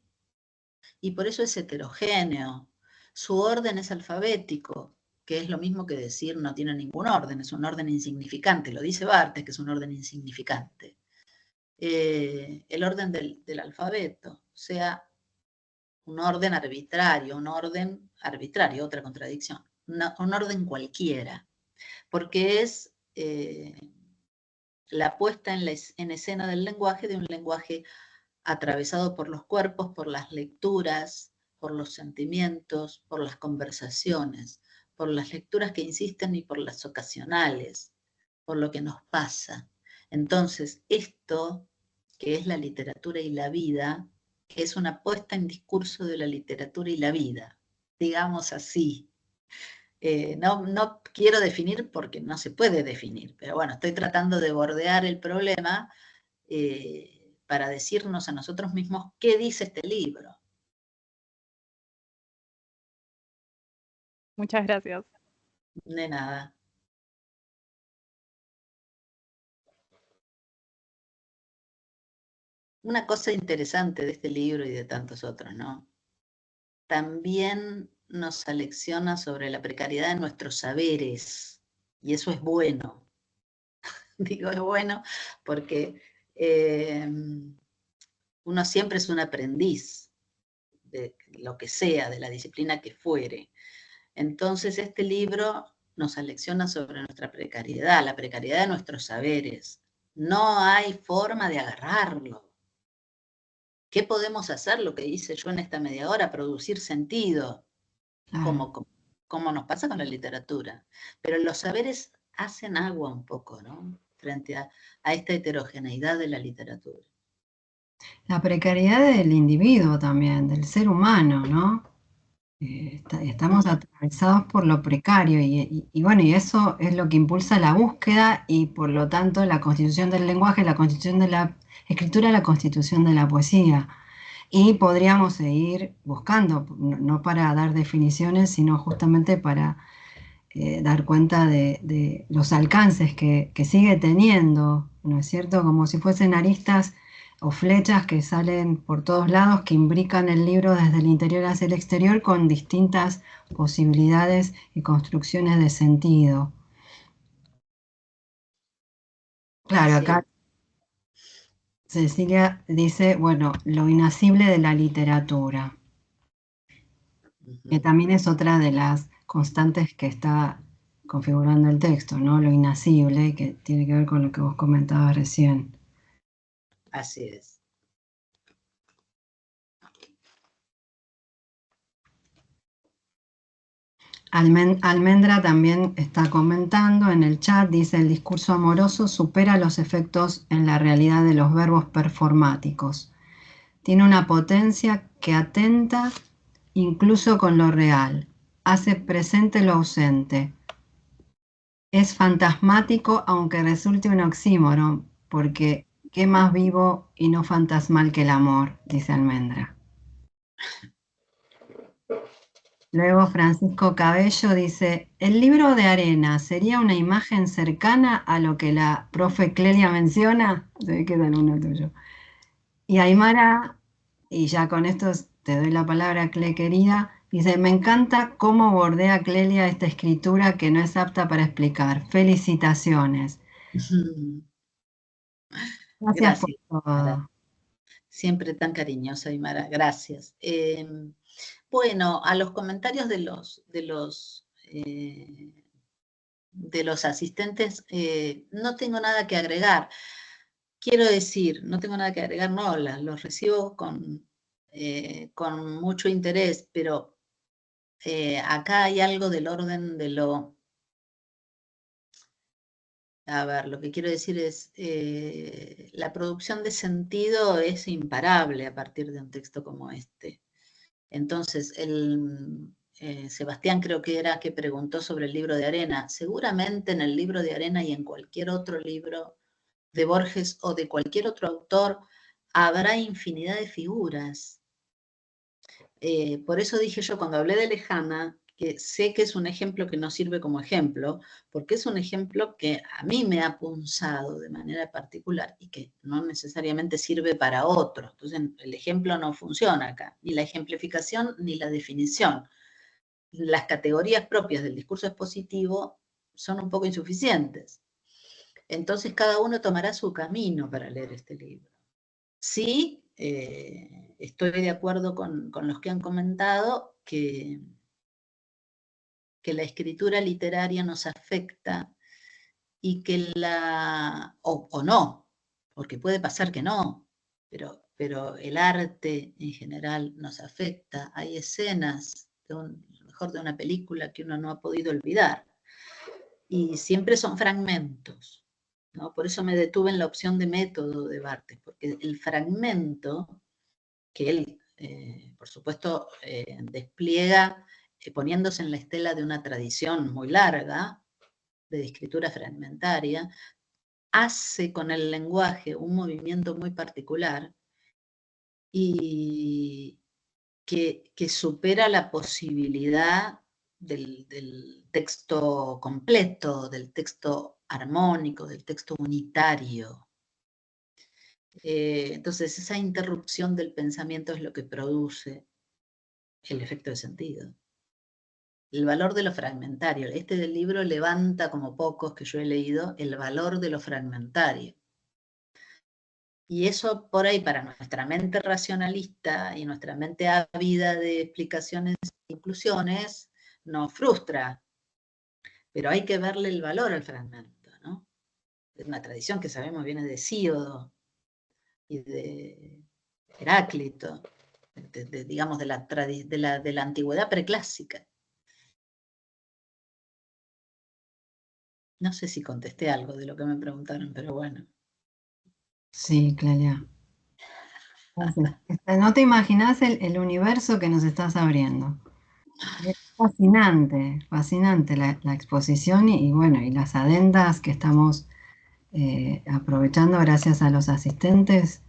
y por eso es heterogéneo. Su orden es alfabético, que es lo mismo que decir no tiene ningún orden, es un orden insignificante, lo dice Barthes, que es un orden insignificante. El orden del alfabeto, o sea, un orden arbitrario, otra contradicción, un orden cualquiera, porque es la puesta en escena del lenguaje, de un lenguaje atravesado por los cuerpos, por las lecturas, por los sentimientos, por las conversaciones, por las lecturas que insisten y por las ocasionales, por lo que nos pasa. Entonces, esto, que es la literatura y la vida, es una puesta en discurso de la literatura y la vida, digamos así. No quiero definir porque no se puede definir, pero bueno, estoy tratando de bordear el problema para decirnos a nosotros mismos qué dice este libro. Muchas gracias. De nada. Una cosa interesante de este libro y de tantos otros, ¿no? También nos alecciona sobre la precariedad de nuestros saberes, y eso es bueno. Digo, es bueno porque uno siempre es un aprendiz de lo que sea, de la disciplina que fuere. Entonces este libro nos alecciona sobre nuestra precariedad, la precariedad de nuestros saberes. No hay forma de agarrarlo. ¿Qué podemos hacer? Lo que hice yo en esta media hora, producir sentido, Claro. como nos pasa con la literatura. Pero los saberes hacen agua un poco, ¿no? Frente a esta heterogeneidad de la literatura. La precariedad del individuo también, del ser humano, ¿no? Estamos atravesados por lo precario y bueno, y eso es lo que impulsa la búsqueda y por lo tanto la constitución del lenguaje, la constitución de la escritura, la constitución de la poesía. Y podríamos seguir buscando, no para dar definiciones, sino justamente para dar cuenta de los alcances que sigue teniendo, ¿no es cierto? Como si fuesen aristas o flechas que salen por todos lados, que imbrican el libro desde el interior hacia el exterior con distintas posibilidades y construcciones de sentido. Claro, Así acá es. Cecilia dice, bueno, lo inasible de la literatura, que también es otra de las constantes que está configurando el texto, ¿no? Lo inasible, que tiene que ver con lo que vos comentabas recién. Así es. Almendra también está comentando en el chat, dice, el discurso amoroso supera los efectos en la realidad de los verbos performáticos. Tiene una potencia que atenta incluso con lo real, hace presente lo ausente. Es fantasmático aunque resulte un oxímoron, porque ¿qué más vivo y no fantasmal que el amor?, dice Almendra. Luego Francisco Cabello dice, el libro de arena sería una imagen cercana a lo que la profe Clelia menciona. Se ve que es alumno tuyo. Y Aymara, y ya con esto te doy la palabra, Cle querida, dice, me encanta cómo bordea Clelia esta escritura que no es apta para explicar. Felicitaciones. Gracias por Gracias, Mara. todo. Siempre tan cariñosa, Aymara. Gracias. Bueno, a los comentarios de los de los asistentes, no tengo nada que agregar. Quiero decir, no tengo nada que agregar, no, los recibo con mucho interés, pero acá hay algo del orden de lo... A ver, lo que quiero decir es, la producción de sentido es imparable a partir de un texto como este. Entonces, Sebastián creo que era que preguntó sobre el libro de arena. Seguramente en el libro de arena y en cualquier otro libro de Borges o de cualquier otro autor habrá infinidad de figuras. Por eso dije yo cuando hablé de Lejana, que sé que es un ejemplo que no sirve como ejemplo, porque es un ejemplo que a mí me ha punzado de manera particular y que no necesariamente sirve para otros. Entonces el ejemplo no funciona acá, ni la ejemplificación ni la definición. Las categorías propias del discurso expositivo son un poco insuficientes. Entonces cada uno tomará su camino para leer este libro. Sí, estoy de acuerdo con los que han comentado que la escritura literaria nos afecta y que o no, porque puede pasar que no, pero el arte en general nos afecta. Hay escenas, a lo mejor de una película que uno no ha podido olvidar, y siempre son fragmentos, ¿no? Por eso me detuve en la opción de método de Barthes, porque el fragmento que él, por supuesto, despliega poniéndose en la estela de una tradición muy larga de escritura fragmentaria, hace con el lenguaje un movimiento muy particular y que supera la posibilidad del texto completo, del texto armónico, del texto unitario. Entonces, esa interrupción del pensamiento es lo que produce el efecto de sentido. El valor de lo fragmentario. Este del libro levanta, como pocos que yo he leído, el valor de lo fragmentario. Y eso por ahí para nuestra mente racionalista y nuestra mente ávida de explicaciones e inclusiones nos frustra. Pero hay que verle el valor al fragmento, ¿no? Es una tradición que sabemos viene de Hesíodo y de Heráclito, digamos de la antigüedad preclásica. No sé si contesté algo de lo que me preguntaron, pero bueno. Sí, Clelia. No te imaginas el universo que nos estás abriendo. Es fascinante, fascinante la exposición y bueno, y las adendas que estamos aprovechando gracias a los asistentes.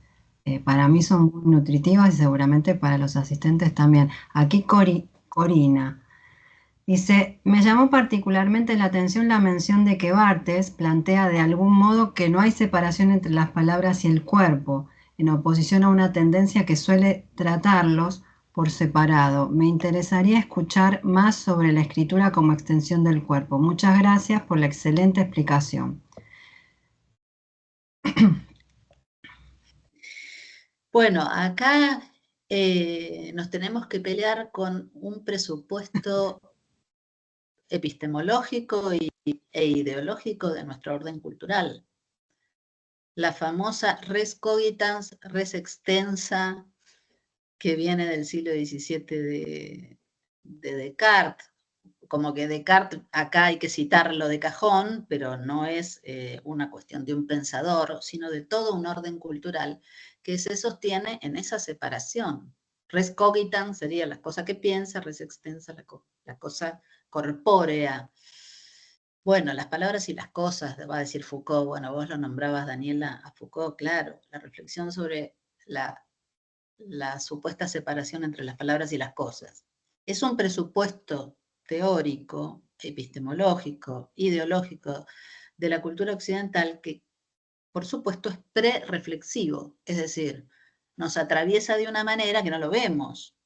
Para mí son muy nutritivas y seguramente para los asistentes también. Aquí Corina dice, me llamó particularmente la atención la mención de que Barthes plantea de algún modo que no hay separación entre las palabras y el cuerpo, en oposición a una tendencia que suele tratarlos por separado. Me interesaría escuchar más sobre la escritura como extensión del cuerpo. Muchas gracias por la excelente explicación. Bueno, acá nos tenemos que pelear con un presupuesto epistemológico e ideológico de nuestro orden cultural. La famosa res cogitans, res extensa, que viene del siglo XVII de Descartes. Como que Descartes, acá hay que citarlo de cajón, pero no es una cuestión de un pensador, sino de todo un orden cultural que se sostiene en esa separación. Res cogitans sería la cosa que piensa, res extensa la cosa corpórea. Bueno, las palabras y las cosas, va a decir Foucault. Bueno, vos lo nombrabas, Daniela, a Foucault, claro. La reflexión sobre la supuesta separación entre las palabras y las cosas. Es un presupuesto teórico, epistemológico, ideológico de la cultura occidental que, por supuesto, es pre-reflexivo, es decir, nos atraviesa de una manera que no lo vemos.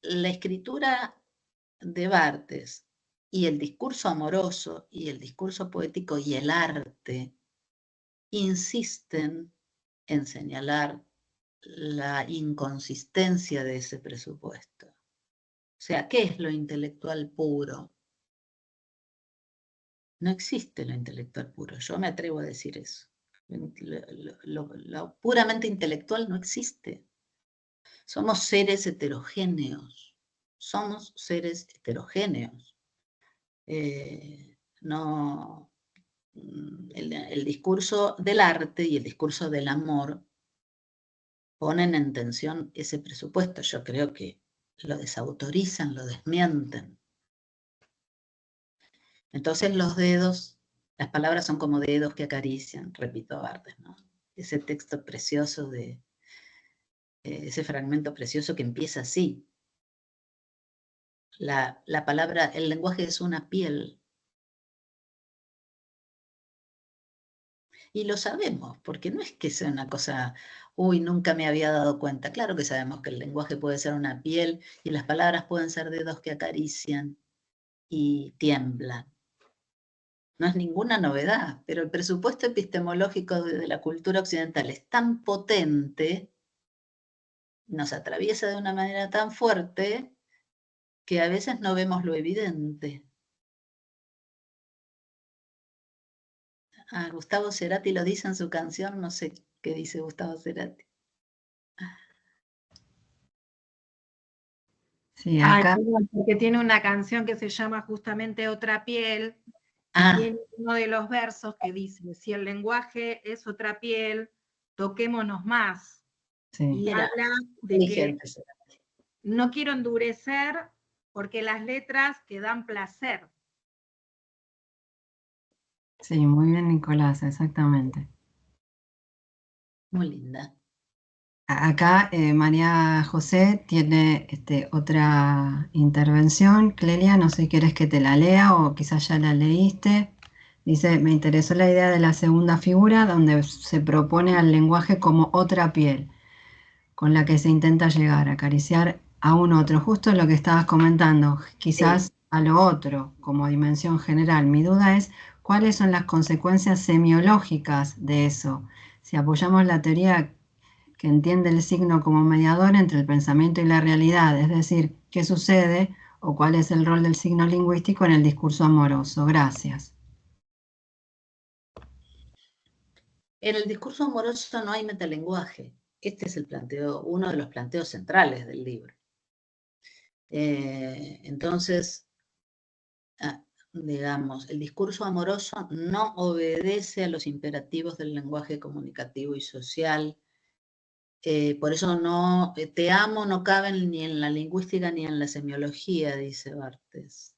La escritura de Barthes y el discurso amoroso y el discurso poético y el arte insisten en señalar la inconsistencia de ese presupuesto. sea, ¿qué es lo intelectual puro? No existe lo intelectual puro, yo me atrevo a decir eso. Lo puramente intelectual no existe. Somos seres heterogéneos. Somos seres heterogéneos. No, el discurso del arte y el discurso del amor ponen en tensión ese presupuesto. Yo creo que lo desautorizan, lo desmienten. Entonces los dedos, las palabras son como dedos que acarician, repito Barthes, ¿no? Ese texto precioso ese fragmento precioso que empieza así. La palabra, el lenguaje es una piel. Y lo sabemos, porque no es que sea una cosa, uy, nunca me había dado cuenta. Claro que sabemos que el lenguaje puede ser una piel y las palabras pueden ser dedos que acarician y tiemblan. No es ninguna novedad, pero el presupuesto epistemológico de la cultura occidental es tan potente, nos atraviesa de una manera tan fuerte, que a veces no vemos lo evidente. Gustavo Cerati lo dice en su canción, no sé qué dice Gustavo Cerati. Sí, acá. Porque tiene una canción que se llama justamente Otra piel, y tiene uno de los versos que dice, si el lenguaje es otra piel, toquémonos más. Sí. Y Mira, habla de que no quiero endurecer porque las letras que dan placer. Sí, muy bien, Nicolás, exactamente. Muy linda. Acá María José tiene otra intervención. Clelia, no sé si quieres que te la lea o quizás ya la leíste. Dice, me interesó la idea de la segunda figura donde se propone al lenguaje como otra piel con la que se intenta llegar a acariciar a un otro. Justo lo que estabas comentando, quizás a lo otro como dimensión general. Mi duda es cuáles son las consecuencias semiológicas de eso. Si apoyamos la teoría que entiende el signo como mediador entre el pensamiento y la realidad, es decir, qué sucede o cuál es el rol del signo lingüístico en el discurso amoroso. Gracias. En el discurso amoroso no hay metalenguaje. Este es el planteo, uno de los planteos centrales del libro. Entonces, digamos, el discurso amoroso no obedece a los imperativos del lenguaje comunicativo y social. Por eso no, te amo no caben ni en la lingüística ni en la semiología, dice Barthes.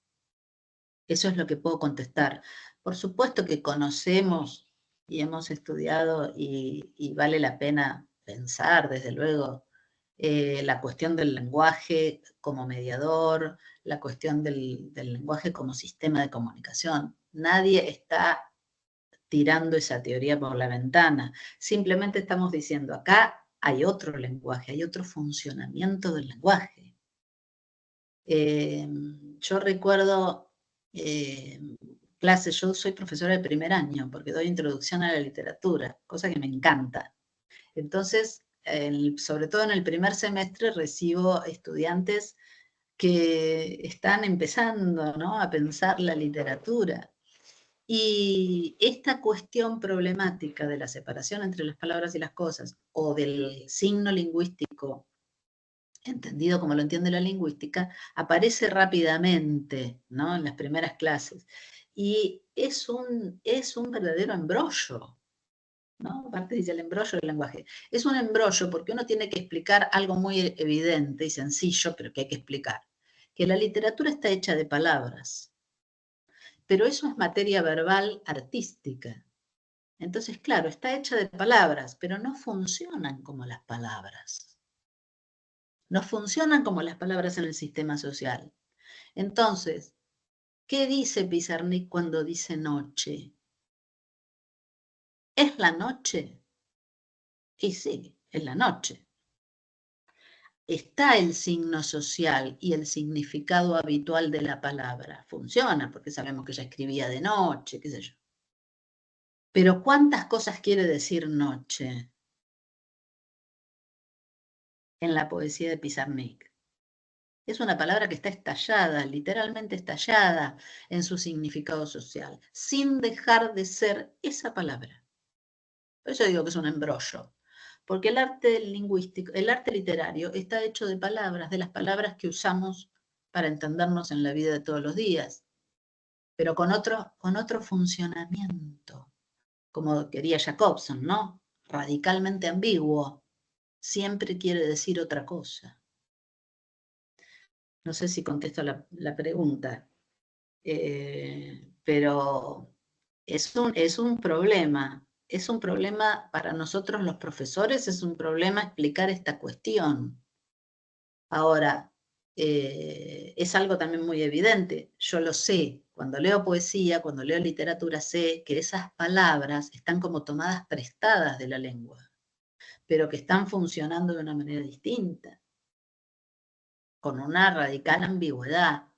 Eso es lo que puedo contestar. Por supuesto que conocemos y hemos estudiado y vale la pena pensar, desde luego, la cuestión del lenguaje como mediador, la cuestión del lenguaje como sistema de comunicación. Nadie está tirando esa teoría por la ventana. Simplemente estamos diciendo, acá hay otro lenguaje, hay otro funcionamiento del lenguaje. Yo recuerdo clases, yo soy profesora de primer año porque doy introducción a la literatura, cosa que me encanta. Entonces, sobre todo en el primer semestre recibo estudiantes que están empezando, ¿no?, a pensar la literatura. Y esta cuestión problemática de la separación entre las palabras y las cosas, o del signo lingüístico, entendido como lo entiende la lingüística, aparece rápidamente, ¿no?, en las primeras clases. Y es un verdadero embrollo, ¿no? Aparte dice el embrollo del lenguaje. Es un embrollo porque uno tiene que explicar algo muy evidente y sencillo, pero que hay que explicar. Que la literatura está hecha de palabras. Pero eso es materia verbal artística. Entonces, claro, está hecha de palabras, pero no funcionan como las palabras. No funcionan como las palabras en el sistema social. Entonces, ¿qué dice Pizarnik cuando dice noche? ¿Es la noche? Y sí, es la noche. Está el signo social y el significado habitual de la palabra. Funciona, porque sabemos que ella escribía de noche, qué sé yo. Pero ¿cuántas cosas quiere decir noche en la poesía de Pizarnik? Es una palabra que está estallada, literalmente estallada en su significado social, sin dejar de ser esa palabra. Por eso digo que es un embrollo. Porque el arte lingüístico, el arte literario está hecho de palabras, de las palabras que usamos para entendernos en la vida de todos los días, pero con otro funcionamiento, como quería Jacobson, ¿no? Radicalmente ambiguo, siempre quiere decir otra cosa. No sé si contesto la pregunta, pero es un problema. Es un problema para nosotros los profesores, es un problema explicar esta cuestión. Ahora, es algo también muy evidente, yo lo sé, cuando leo poesía, cuando leo literatura, sé que esas palabras están como tomadas prestadas de la lengua, pero que están funcionando de una manera distinta, con una radical ambigüedad,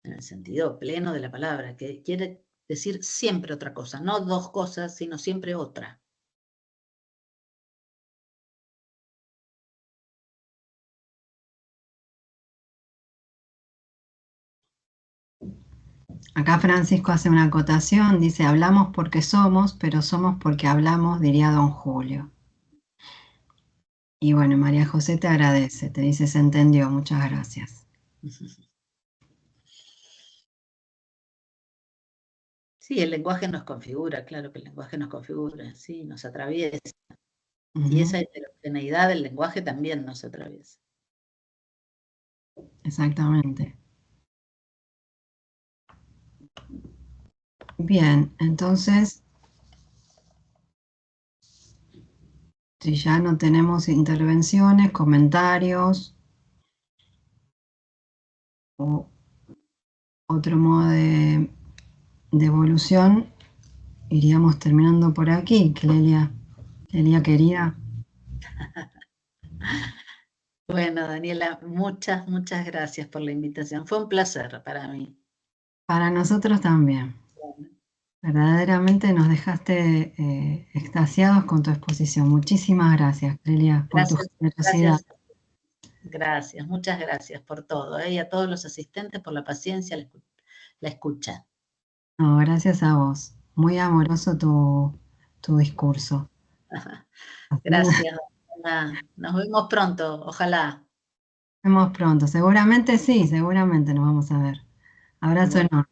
en el sentido pleno de la palabra, que quiere decir siempre otra cosa, no dos cosas, sino siempre otra. Acá Francisco hace una acotación, dice, hablamos porque somos, pero somos porque hablamos, diría don Julio. Y bueno, María José te agradece, te dice, se entendió, muchas gracias. Sí, el lenguaje nos configura, claro que el lenguaje nos configura, sí, nos atraviesa. Y esa heterogeneidad del lenguaje también nos atraviesa. Exactamente. Bien, entonces, si ya no tenemos intervenciones, comentarios o otro modo de evolución, iríamos terminando por aquí, Clelia querida. Bueno, Daniela, muchas gracias por la invitación. Fue un placer para mí. Para nosotros también. Bueno. Verdaderamente nos dejaste extasiados con tu exposición. Muchísimas gracias, Clelia, por tu generosidad. Gracias, muchas gracias por todo. Y a todos los asistentes por la paciencia, la escucha. No, gracias a vos. Muy amoroso tu discurso. Gracias. Nos vemos pronto, ojalá. Nos vemos pronto. Seguramente sí, seguramente nos vamos a ver. Abrazo enorme.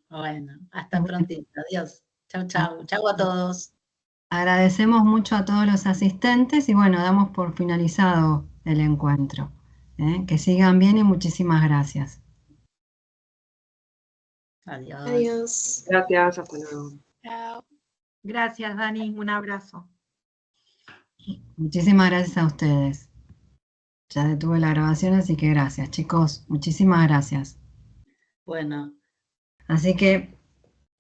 Bueno, hasta prontito. Adiós. Chau, chau. Chau a todos. Agradecemos mucho a todos los asistentes y bueno, damos por finalizado el encuentro. Que sigan bien y muchísimas gracias. Adiós. Adiós. Gracias, hasta luego. Chao. Gracias, Dani, un abrazo. Muchísimas gracias a ustedes. Ya detuve la grabación, así que gracias, chicos. Muchísimas gracias. Bueno. Así que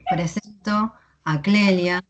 presento a Clelia.